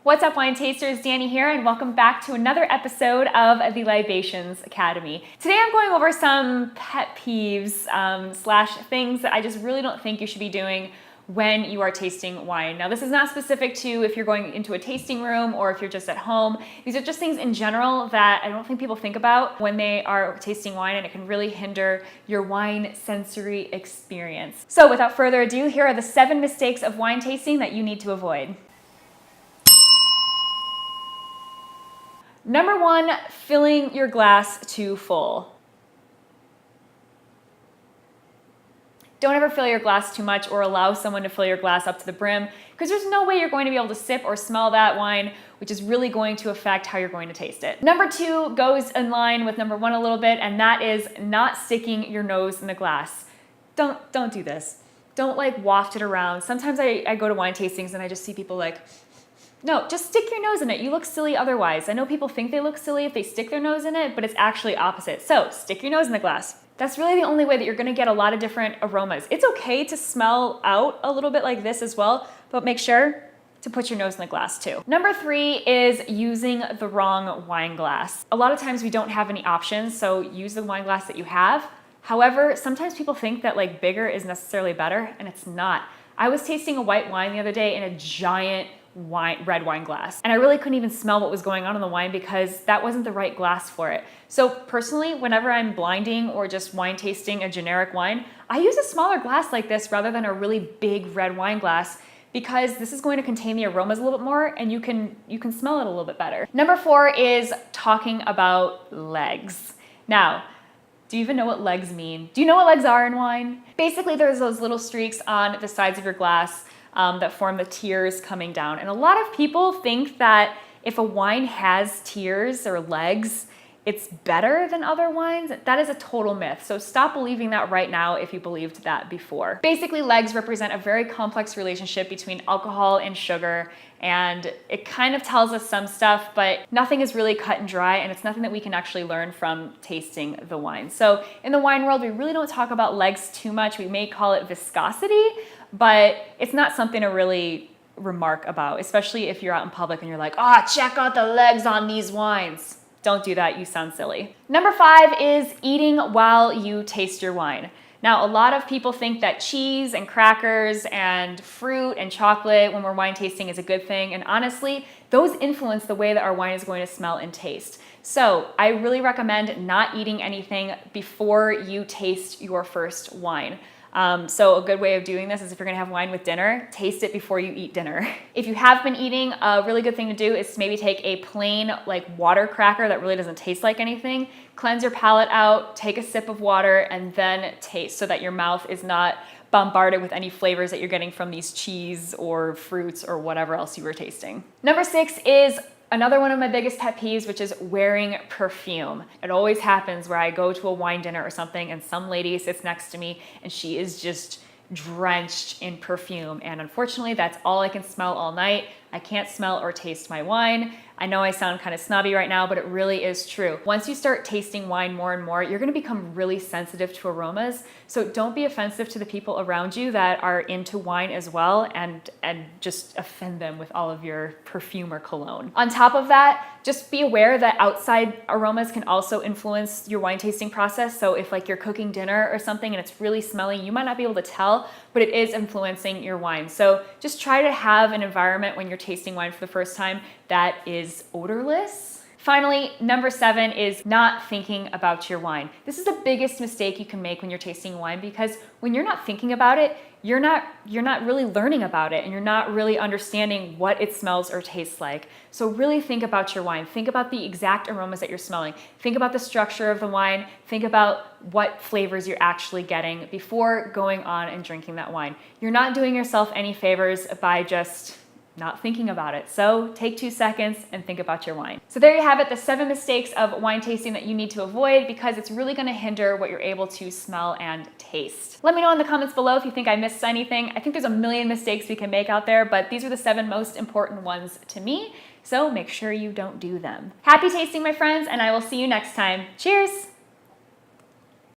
What's up, wine tasters? Dani here, and welcome back to another episode of the Libations Academy. Today I'm going over some pet peeves slash things that I just really don't think you should be doing when you are tasting wine. Now, this is not specific to if you're going into a tasting room or if you're just at home. These are just things in general that I don't think people think about when they are tasting wine, and it can really hinder your wine sensory experience. So without further ado, here are the 7 mistakes of wine tasting that you need to avoid. Number 1, filling your glass too full. Don't ever fill your glass too much or allow someone to fill your glass up to the brim, because there's no way you're going to be able to sip or smell that wine, which is really going to affect how you're going to taste it. Number 2 goes in line with number 1 a little bit, and that is not sticking your nose in the glass. Don't do this. Don't like waft it around. Sometimes I go to wine tastings and I just see people like, no, just stick your nose in it. You look silly otherwise. I know people think they look silly if they stick their nose in it, but it's actually opposite. So stick your nose in the glass. That's really the only way that you're gonna get a lot of different aromas. It's okay to smell out a little bit like this as well, but make sure to put your nose in the glass too. Number 3 is using the wrong wine glass. A lot of times we don't have any options, so use the wine glass that you have. However, sometimes people think that like bigger is necessarily better, and it's not. I was tasting a white wine the other day in a giant red wine glass, and I really couldn't even smell what was going on in the wine because that wasn't the right glass for it. So personally, whenever I'm blinding or just wine tasting a generic wine, I use a smaller glass like this rather than a really big red wine glass, because this is going to contain the aromas a little bit more and you can smell it a little bit better. Number 4 is talking about legs. Now, do you even know what legs mean? Do you know what legs are in wine? Basically, there's those little streaks on the sides of your glass that form the tears coming down. And a lot of people think that if a wine has tears or legs, it's better than other wines. That is a total myth. So stop believing that right now if you believed that before. Basically, legs represent a very complex relationship between alcohol and sugar, and it kind of tells us some stuff, but nothing is really cut and dry, and it's nothing that we can actually learn from tasting the wine. So in the wine world, we really don't talk about legs too much. We may call it viscosity, but it's not something to really remark about, especially if you're out in public and you're like, check out the legs on these wines. Don't do that, you sound silly. Number 5 is eating while you taste your wine. Now, a lot of people think that cheese and crackers and fruit and chocolate when we're wine tasting is a good thing, and honestly, those influence the way that our wine is going to smell and taste. So I really recommend not eating anything before you taste your first wine. So a good way of doing this is if you're gonna have wine with dinner, taste it before you eat dinner. If you have been eating, a really good thing to do is maybe take a plain like water cracker that really doesn't taste like anything, cleanse your palate out, take a sip of water, and then taste so that your mouth is not bombarded with any flavors that you're getting from these cheese or fruits or whatever else you were tasting. Number 6 is another one of my biggest pet peeves, which is wearing perfume. It always happens where I go to a wine dinner or something and some lady sits next to me and she is just drenched in perfume. And unfortunately, that's all I can smell all night. I can't smell or taste my wine. I know I sound kind of snobby right now, but it really is true. Once you start tasting wine more and more, you're gonna become really sensitive to aromas. So don't be offensive to the people around you that are into wine as well, and just offend them with all of your perfume or cologne. On top of that, just be aware that outside aromas can also influence your wine tasting process. So if like you're cooking dinner or something and it's really smelly, you might not be able to tell, but it is influencing your wine. So just try to have an environment when you're tasting wine for the first time that is odorless. Finally, number 7 is not thinking about your wine. This is the biggest mistake you can make when you're tasting wine, because when you're not thinking about it, you're not really learning about it, and you're not really understanding what it smells or tastes like. So really think about your wine. Think about the exact aromas that you're smelling. Think about the structure of the wine. Think about what flavors you're actually getting before going on and drinking that wine. You're not doing yourself any favors by just not thinking about it. So take 2 seconds and think about your wine. So there you have it, the 7 mistakes of wine tasting that you need to avoid, because it's really gonna hinder what you're able to smell and taste. Let me know in the comments below if you think I missed anything. I think there's a million mistakes we can make out there, but these are the 7 most important ones to me. So make sure you don't do them. Happy tasting, my friends, and I will see you next time. Cheers.